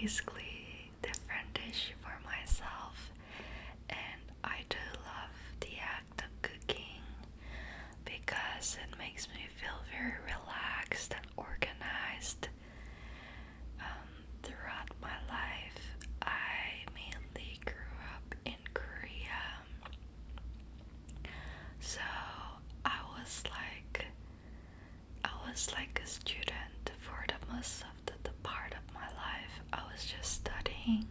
basically different dish for myself, and I do love the act of cooking because it makes me feel very relaxed and organized. Throughout my life, I mainly grew up in Korea, so I was like a student for the most of the part of my life. I was just studying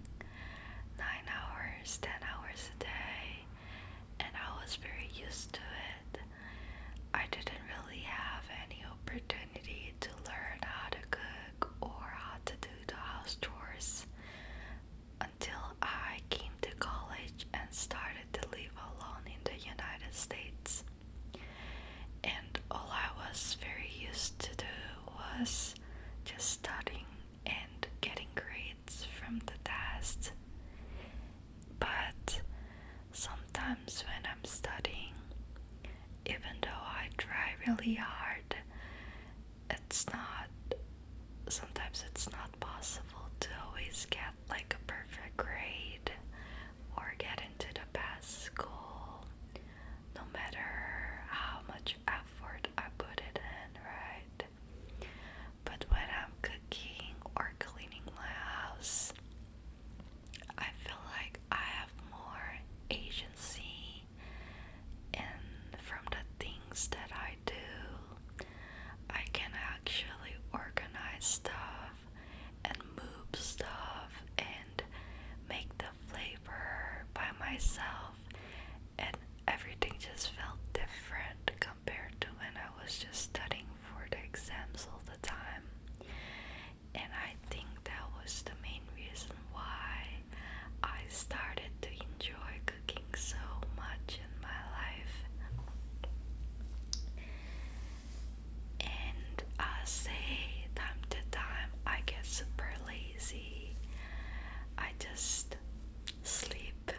9 hours, 10 hours a day, and I was very used to it. I didn't really have any opportunity to learn how to cook or how to do the house chores until I came to college and started to live alone in the United States. And all I was very used to do was just studying and getting grades from the test. But sometimes when I'm studying, even though I try really hard, sometimes it's not possible to always get like a perfect grade or get into the best school, no matter how much effort I put it in, right? But when I'm cooking or cleaning my house, I feel like I have more agency in from the things that I do. I can actually organize stuff and move stuff and make the flavor by myself, and everything just felt different compared to when I was just studying for the exams all the time. And I think that was the main reason why I started to enjoy cooking so much in my life. And I say time to time I get super lazy. I just sleep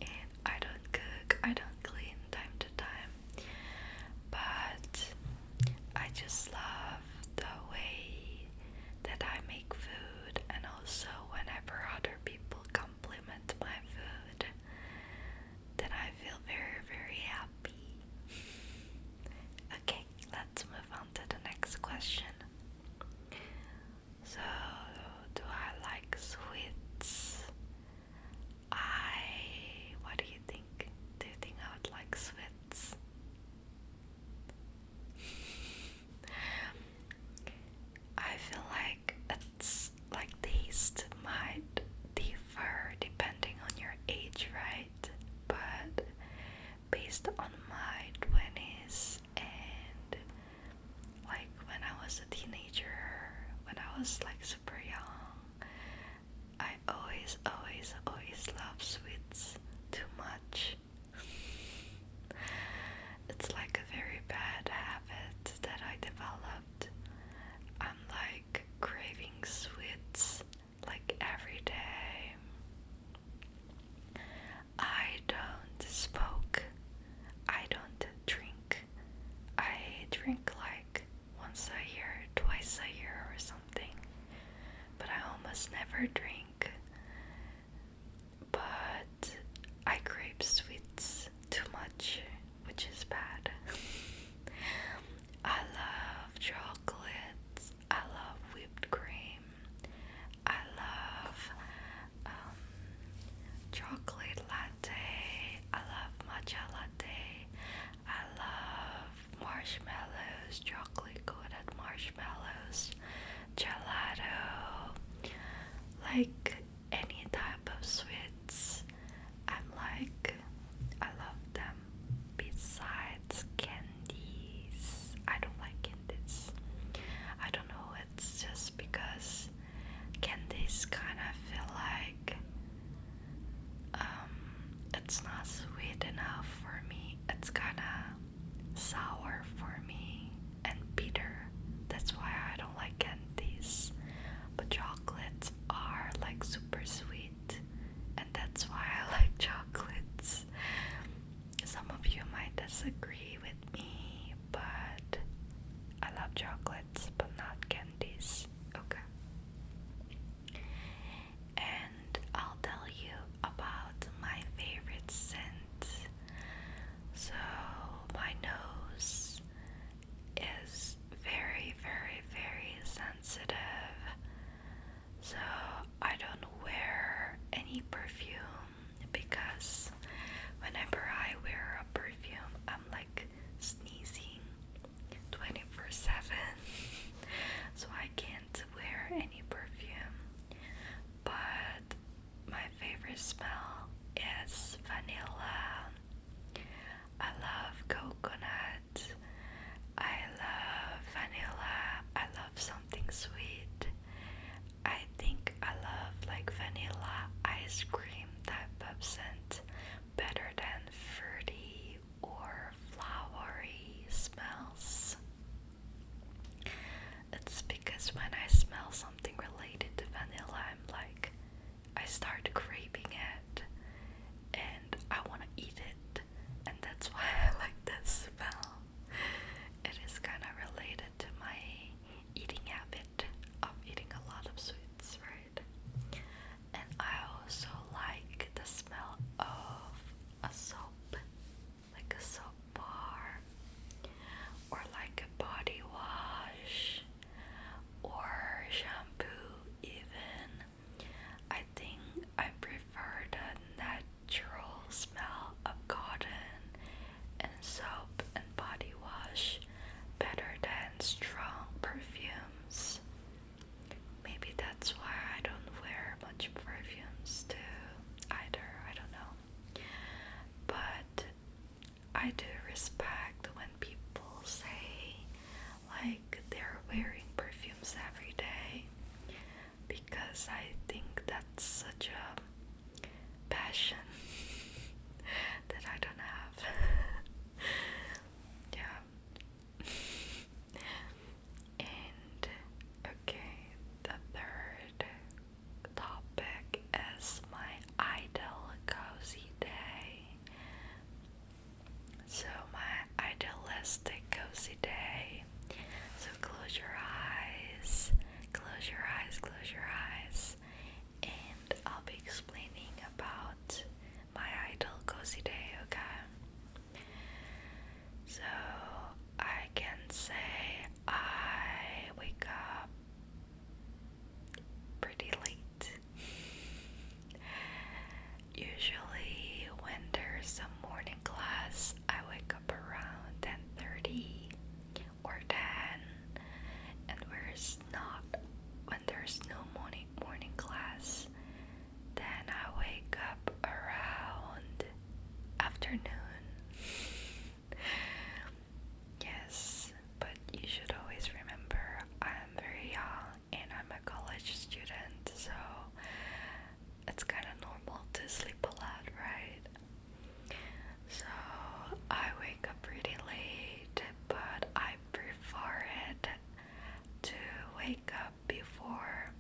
and I don't cook, I don't clean time to time. But I just love the way that I make food, and also whenever other people compliment my food, then I feel very, very happy. Okay, let's move on to the next question. So, do I like sweets? What do you think? Do you think I would like sweets? I feel like it's like taste might differ depending on your age, right? But based on my 20s and like when I was a teenager, when I was like super young, I always love sweets too much. It's like a very bad habit that I developed. I'm like craving sweets like every day. I don't smoke. I don't drink. I drink like once a year, twice a year or something. But I almost never drink. But I crave sweets too much, which is bad. I love chocolates. I love whipped cream. I love chocolate latte. I love matcha latte. I love marshmallows, chocolate coated marshmallows, gelato, like any type of sweets. I love them. Besides candies, I don't like candies. I don't know, it's just because candies kind of feel like it's not sweet enough for me. It's kind of sour for me and bitter. That's why I don't like candies. But chocolates are like super sweet, and that's why I like chocolates. Some of you might disagree with me, but I love chocolates, but not candies. Okay. I do respect when people say like they're wearing perfumes every day, because I think that's such a passion that I don't have. Yeah. And okay, the third topic is my ideal cozy day. So my idealistic cozy day. So close your eyes, close your eyes, close your eyes, and I'll be explaining about my ideal cozy day, okay? So I can say I wake up pretty late. Usually when there's a morning class, I wake up around 10:30 or 10. And when there's no morning class, then I wake up around afternoon. Yes, but you should always remember I'm very young and I'm a college student, so it's kind of normal to sleep a lot, right? So I wake up pretty late, but I prefer it to wake up before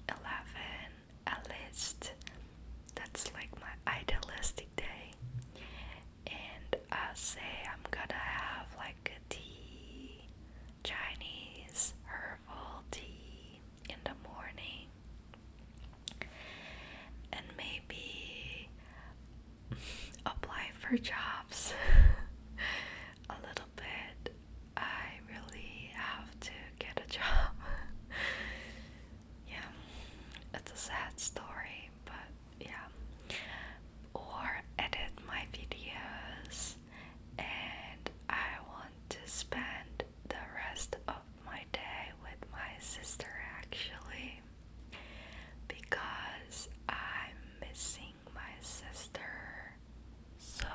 11 at least. That's like my idealistic day. And I'll say I'm gonna have like a tea, Chinese herbal tea in the morning, and maybe apply for jobs a little bit. I really have to get a job. Yeah, it's a sad story, but yeah. Or edit my videos, and I want to spend the rest of my day with my sister actually, because I'm missing my sister so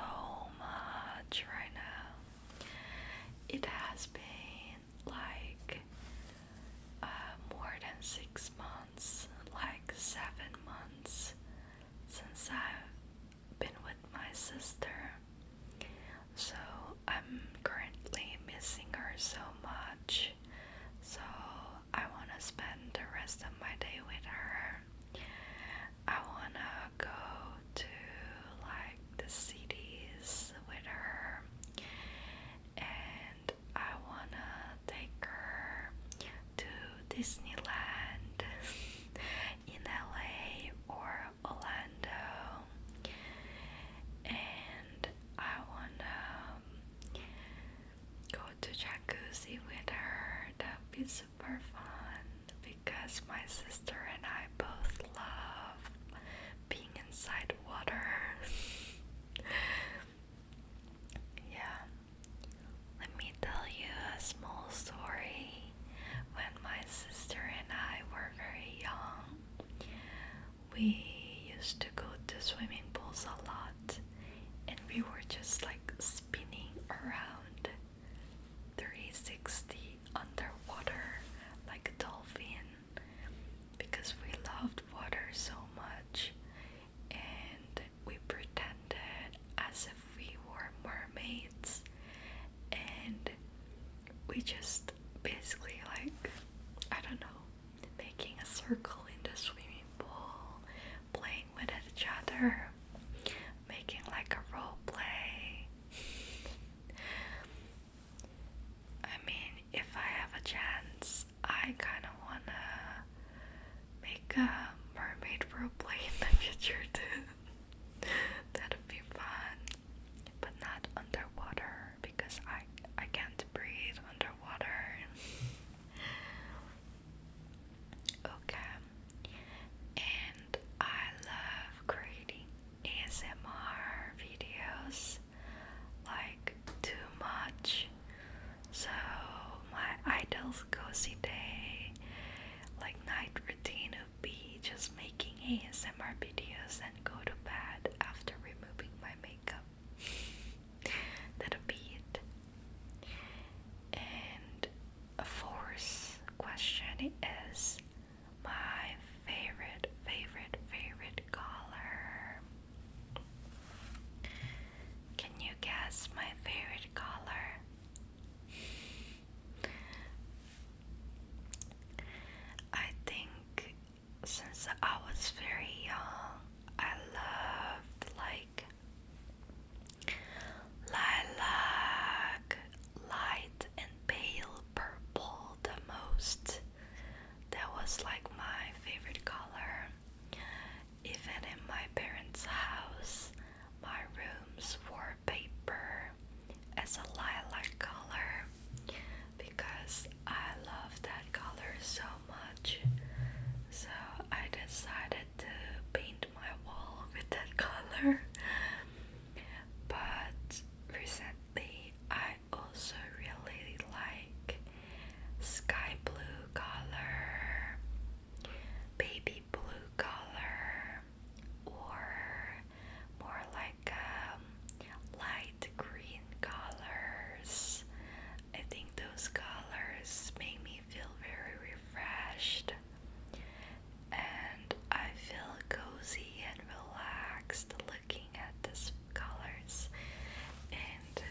much right now. It has been like more than 6 months, like 7 months since I've been with my sister. So I'm currently missing her so much. So I want to spend the rest of my day with her. I want to go to like the cities with her, and I want to take her to Disneyland in LA or Orlando, and I wanna go to jacuzzi with her. That'd be super fun because my sister and I both love being inside water. Yeah, let me tell you a small story. When my sister and I were very young, we used to go to swimming pools a lot, and we were just like spinning around 360 underwater like a dolphin, because we loved water so much, and So I was very young. I loved like lilac, light and pale purple the most. That was like my favorite color. Even in my parents' house, my rooms wore paper as a lilac color because I love that color so much. So I decided to paint my wall with that color. But recently, I also really like sky blue color, baby blue color, or more like light green colors. I think those colors make me feel very refreshed, and I feel cozy and relaxed looking at these colors. And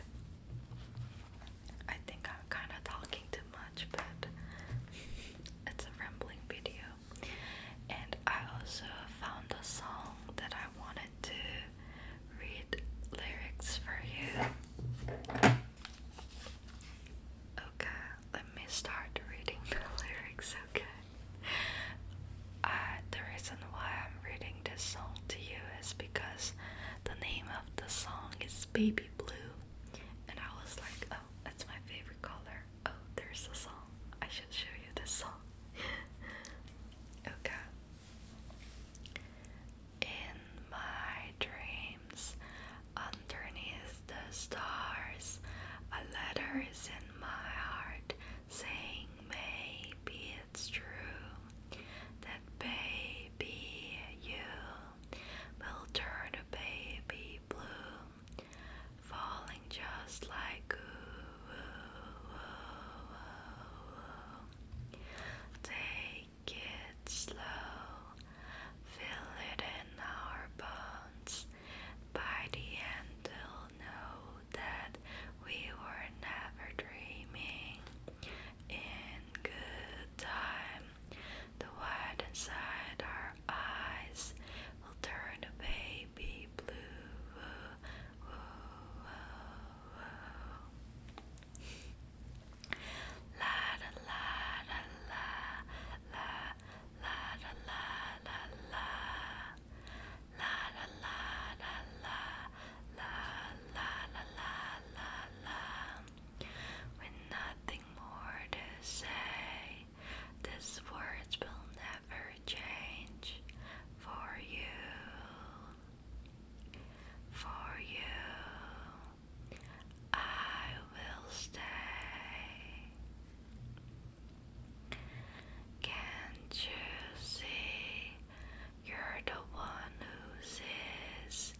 I think I'm kind of talking too much, but it's a rambling video. And I also found a song that I wanted to read lyrics for you. Okay, let me start reading the lyrics, okay? The reason why I'm reading this song to you is because the name of the song is Baby Blue, and I was like, oh, that's my favorite color. Oh, there's a song. I should show you this song. Okay. In my dreams, underneath the stars, a letter is in my heart saying maybe it's true that baby you will turn a baby blue, falling just like ooh, ooh, ooh, ooh. Take it slow, feel it in our bones. By the end, they'll know that we were never dreaming. In good time, the white inside our eyes will turn to baby blue. La la la la la la la la la la la la la la la la la la la la. With nothing more to say, these words will never change. For you, for you, I will stay. Can't you see? You're the one who sees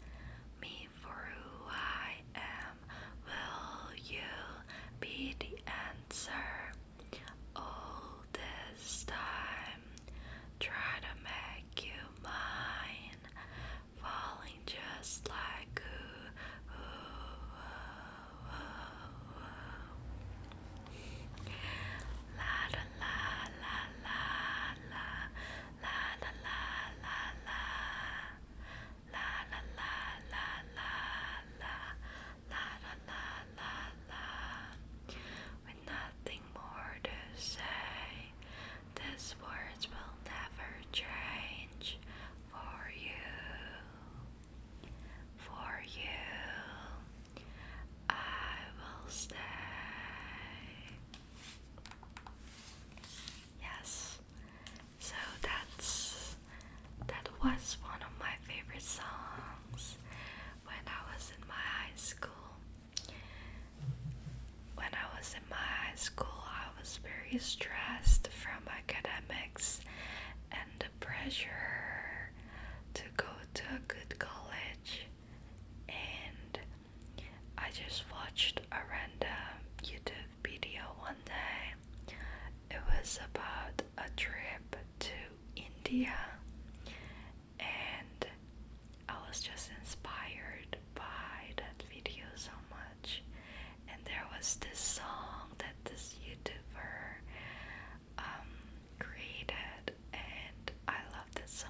me for who I am. Will you be the answer? All this time, try to make you mine, falling just like ooh, ooh, ooh, ooh, ooh. La la la la la la la la la la la la la la la la la la la la. With nothing more to say, these words will never change. For you, for you, I will stay. Yes, so that was one of my favorite songs when I was in my high school. When I was in my high school, I was very stressed from academics and the pressure to go to a good college. And I just watched a random YouTube video one day. It was about a trip to India, and I was just inspired by that video so much. And there was this song that this YouTuber created, and I loved it so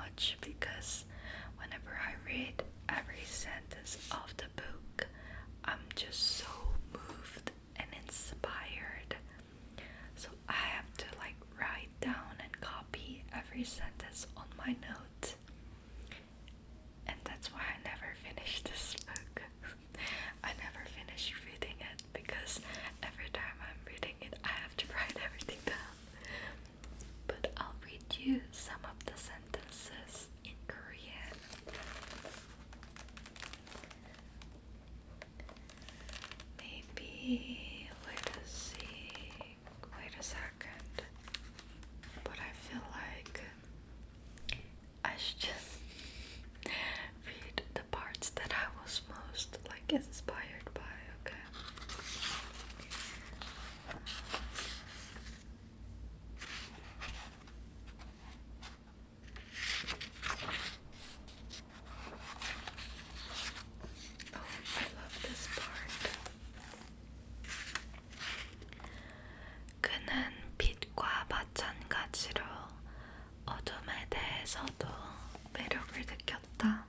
much because whenever I read every sentence of the book, I'm just so moved and inspired. So I have to like write down and copy every sentence on my note. And that's why I never finished this book. I never finished reading it because every time I'm reading it, I have to write everything down. But I'll read you some of the sentences in Korean. Maybe, wait a second. But I feel like I should just read the parts that I was most like inspired by, okay? Oh, I love this part. 그는 빛과 마찬가지로 어둠에 대해서도 매력을 느꼈다.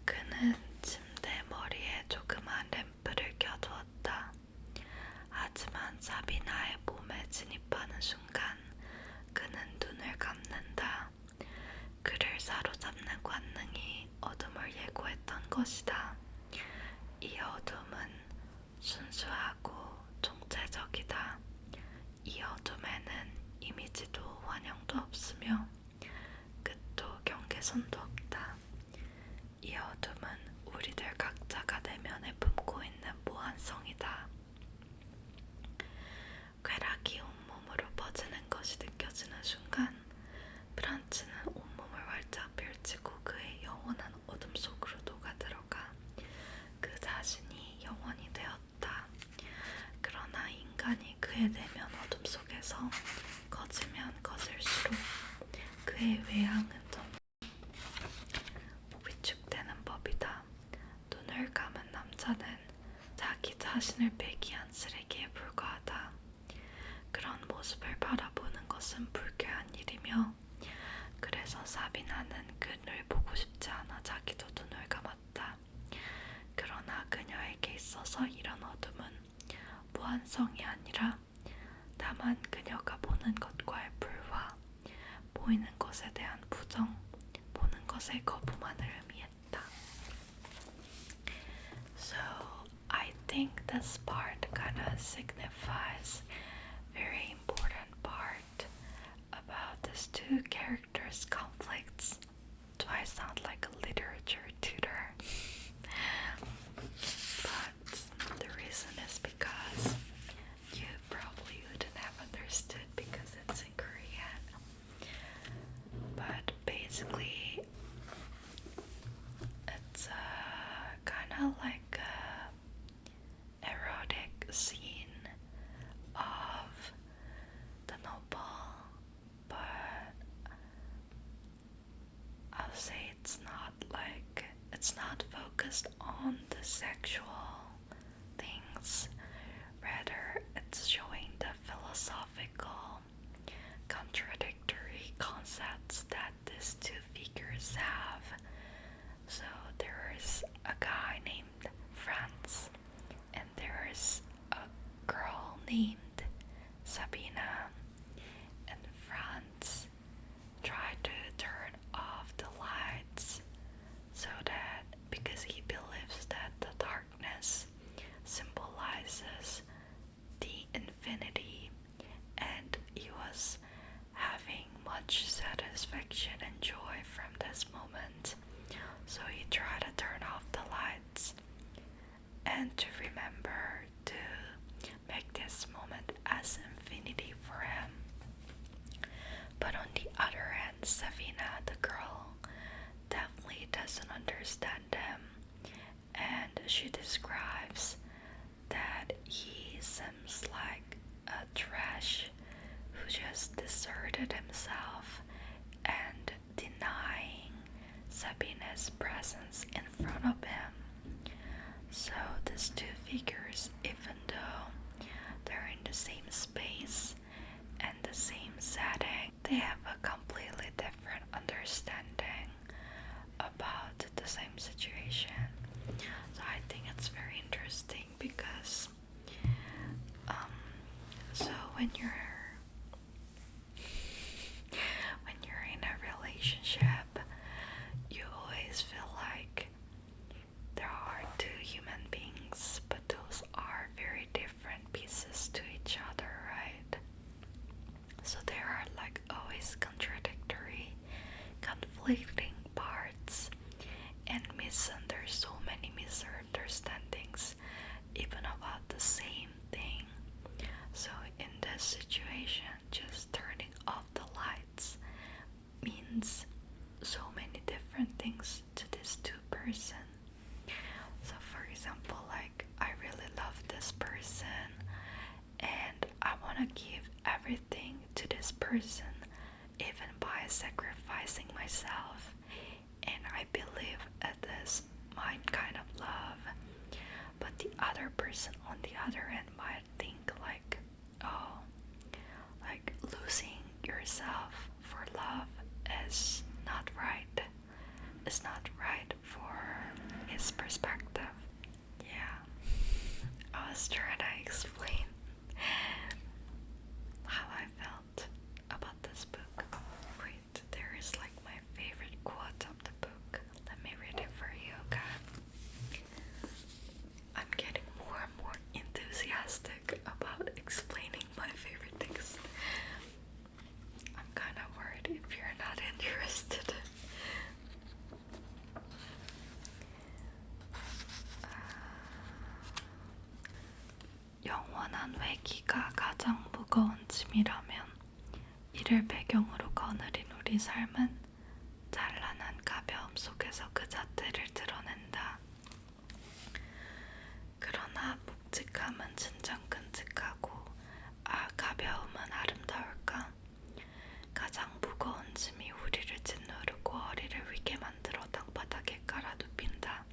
그는 침대 머리에 조그만 램프를 켜두었다. 하지만 사비나의 몸에 진입하는 순간 그는 눈을 감는다. 그를 사로잡는 관능이 어둠을 예고했던 것이다. 이 어둠은 순수하고 총체적이다. 이 어둠에는 이미지도 환영도 없으며 끝도 경계선도 없다. 이 어둠은 우리들 각자가 내면에 품고 있는 무한성이다. 쾌락이 온몸으로 퍼지는 것이 느껴지는 순간 프란츠는 온몸을 활짝 펼치고 그의 영원한 어둠 속으로 녹아들어가 그 자신이 영원이 되었다. 그러나 인간이 그의 내면 어둠 속에서 거지면 거질수록 그의 외향은 더 위축되는 법이다. 눈을 감은 남자는 자기 자신을 배기한 쓰레기에 불과하다. 그런 모습을 바라보는 것은 불쾌한 일이며 그래서 사비나는 그를 보고 싶지 않아 자기도 눈을 감았다. 그러나 그녀에게 있어서 이런 어둠은 무한성이 아니라 다만 그녀가 보는 것과의 불화, 보이는 것에 대한 부정, 보는 것의 거부만을 의미했다. So I think this part kind of signifies very important part about these two characters' conflicts. Do I sound like a literature tutor? But the reason is because you probably wouldn't have understood because it's in Korean. But basically, it's kind of like a erotic scene of the novel, but I'll say it's not focused on the sexual things. Rather, it's showing the philosophical, contradictory concepts that these two figures have. So there is a guy named Franz, and there is a girl named Sabina, and Franz tried to turn off the lights so that because he believes that the darkness symbolizes the infinity, and he was having much satisfaction and joy from this moment. So he tried to turn off the lights and to remember to make this moment as infinity for him. But on the other hand, Savina, the girl, definitely doesn't understand him, and she describes that he seems like a trash who just deserted himself and denying Sabina's presence in front of him. So these two figures, even though they're in the same space and the same setting, they have a completely relationship, you always feel like there are two human beings, but those are very different pieces to each other, right? So there are like always contradictory, conflicting parts, and there's so many misunderstandings even about the same thing. So in this situation, just turning off the lights means so many different things to this two person. So for example, like I really love this person and I want to give everything to this person, even by sacrificing myself. And I believe that this my kind of love. But the other person on the other end might think like, oh, like losing yourself for love is not right. It's not right for his perspective. Yeah. I was trying to explain how I felt about this book. Wait, there is like my favorite quote of the book. Let me read it for you, okay? I'm getting more and more enthusiastic about explaining my favorite things. I'm kind of worried if you're not interested. 영원한 회기가 가장 무거운 짐이라면 이를 배경으로 거느린 우리 삶은 찬란한 가벼움 속에서 그 자태를 드러낸다. 그러나 묵직함은 진정 끔찍하고 가벼움은 아름다울까? 가장 무거운 짐이 우리를 짓누르고 허리를 위게 만들어 땅바닥에 깔아눕힌다.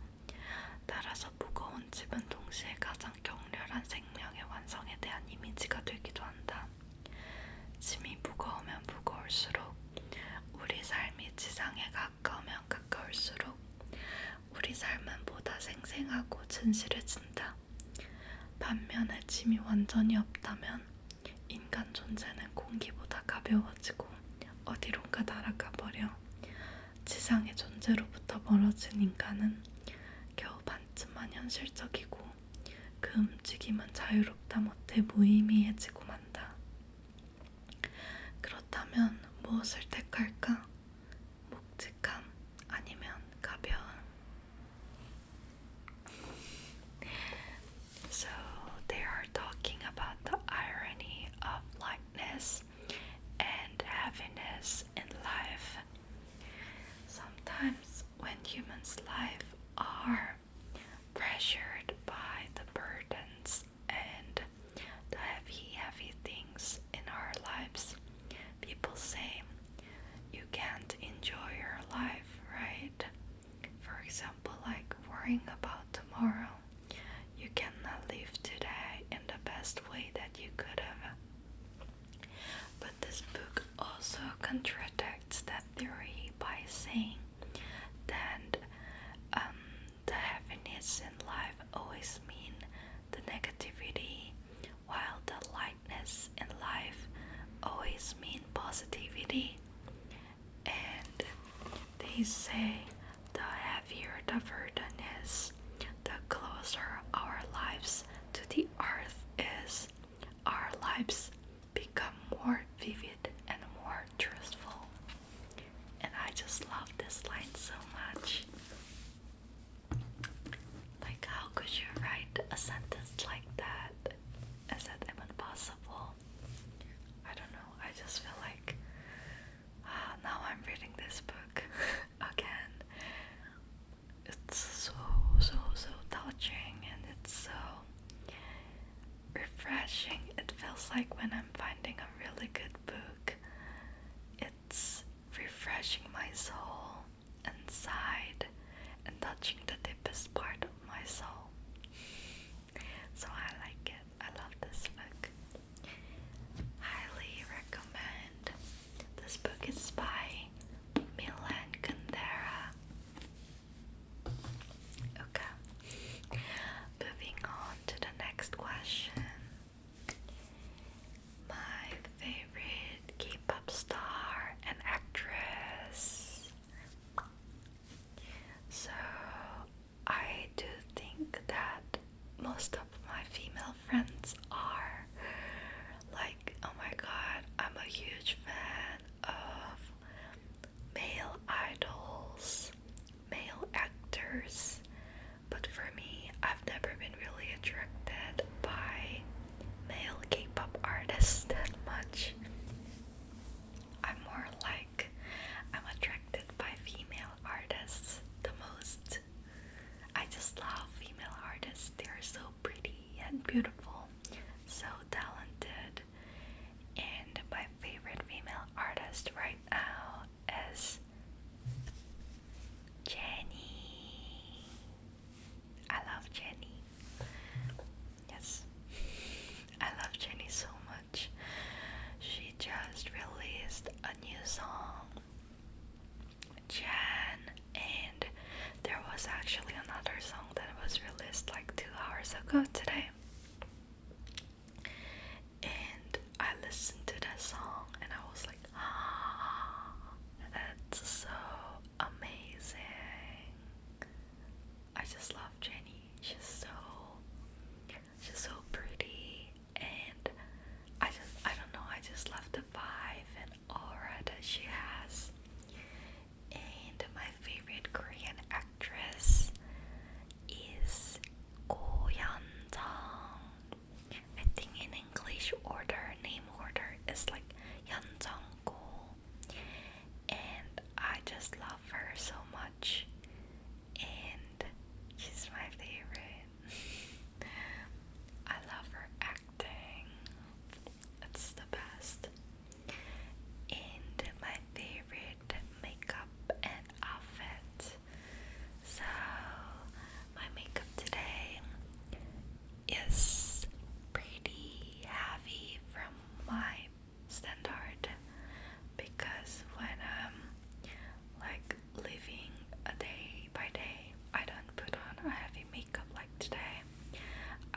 따라서 무거운 짐은 동시에 가장 격렬한 생명의 완성에 대한 이미지가 되기도 한다. 짐이 무거우면 무거울수록 우리 삶이 지상에 가까우면 가까울수록 우리 삶은 보다 생생하고 진실해진다. 반면에 짐이 완전히 없다면 인간 존재는 공기보다 가벼워지고 어디론가 날아가 버려. 지상의 존재로부터 멀어진 인간은 겨우 반쯤만 현실적이고 그 움직임은 자유롭다 못해 무의미해지고 만다. 그렇다면 무엇을 택할까? 묵직함 아니면 가벼움? So they are talking about the irony of lightness and heaviness in life. Sometimes when humans' lives are pressured by the burdens and the heavy things in our lives, people say you can't enjoy your life, right? For example, like worrying about tomorrow. You cannot live today in the best way that you could have. But this book also contradicts that theory by saying that the heaviness in life always mean the negativity, while the lightness in life always mean positivity. And they say the heavier the burden is, the closer our lives to the earth is. Our lives become more vivid and more truthful. And I just love this line so much. Like, how could you write a sentence like that? Is that even possible? I don't know. I just feel like now I'm reading this book again. It's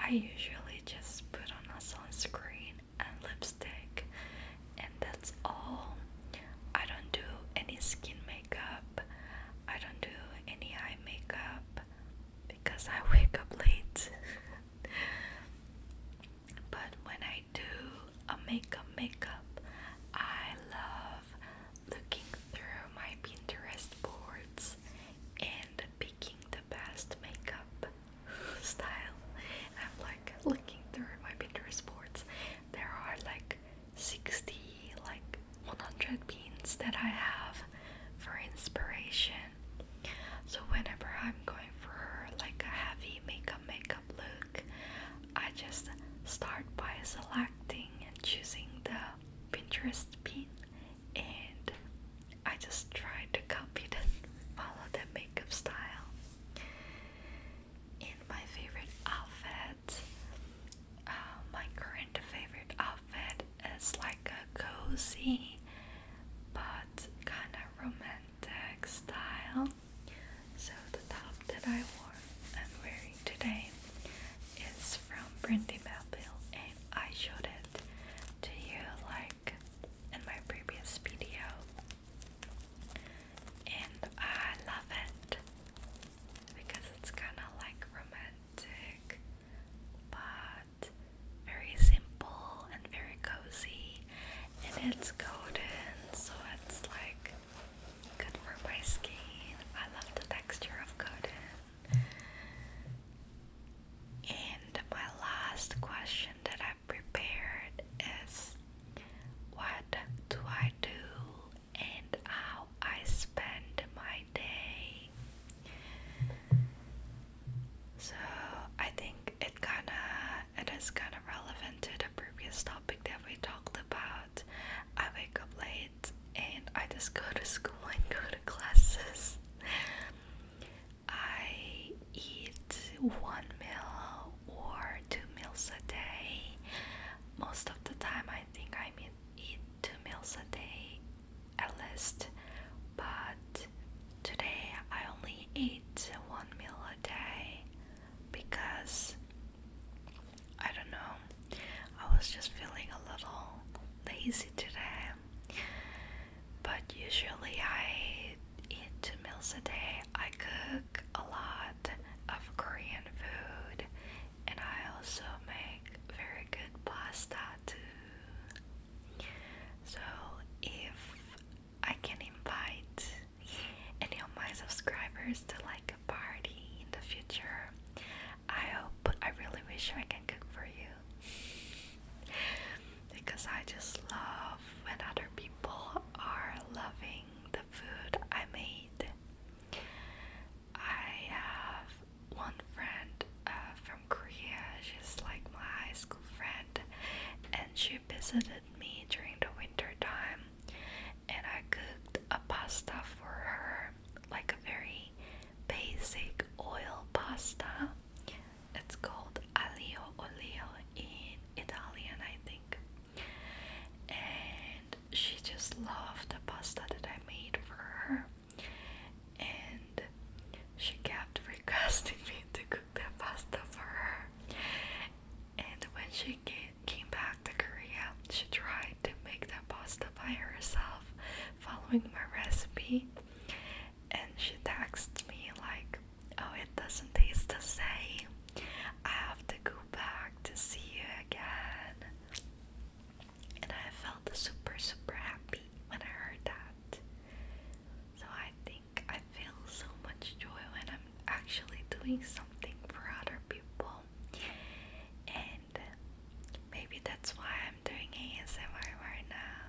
I usually just put on a sunscreen and lipstick, and that's all. I don't do any skin makeup. I don't do any eye makeup because I wake up late. But when I do a makeup, I love looking through my Pinterest boards and picking the best makeup style. I'm like looking through my Pinterest boards. There are like 60, like 100 pins that I have for inspiration. So whenever I'm going for like a heavy makeup look, I just start by selecting and choosing the Pinterest pin, and I just try to copy it and follow the makeup style. And my favorite outfit, my current favorite outfit is like a cozy but kind of romantic style. So the top that I'm wearing today is from Brandy Melville, and I showed it to you like in my previous video, and I love it because it's kind of like romantic but very simple and very cozy, and it's golden, so it's like good for my skin. I love the texture of golden. And my last question that I prepared is, what do I do and how I spend my day? So I think it is kinda relevant to the previous topic that we talked about. I wake up late and I just go to school and go to classes. I eat one meal or 2 meals a day. Most of the time I think I eat 2 meals a day at least, but today I only ate one meal a day because I don't know, I was just feeling a little lazy today. But usually I eat 2 meals a day. I cook a lot of Korean food, and I also make very good pasta too. So if I can invite any of my subscribers to like a party in the future, I really wish I can cook for you. Because I just love when other people are loving the food I made. I have one friend from Korea. She's like my high school friend, and she visited me during the winter time, and I cooked a pasta for her, like a very basic oil pasta. It's called aglio olio in Italian, I think. And she just loved the pasta that I made for her, and she kept requesting me to cook that pasta for her. And when she came back to Korea, she tried to make that pasta by herself, following my recipe, and she texted me like, "Oh, it doesn't taste the same. I have to go back to see you again." And I felt super happy when I heard that. So I think I feel so much joy when I'm actually doing something for other people. And maybe that's why I'm doing ASMR right now.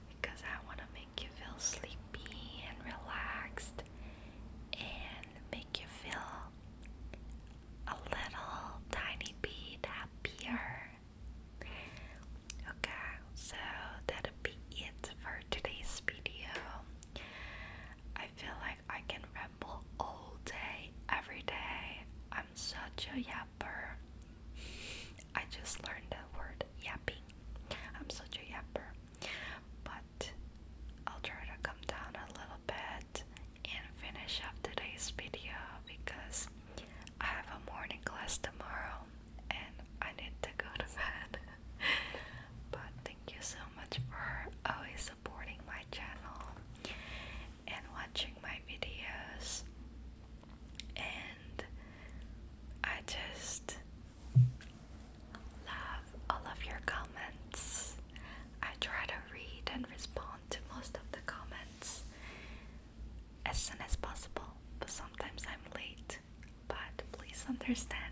Because I want to make you feel sleepy and relaxed and make you feel a little tiny bit happier. Okay, so that'll be it for today's video. I feel like I can ramble all as soon as possible, but sometimes I'm late. But please understand.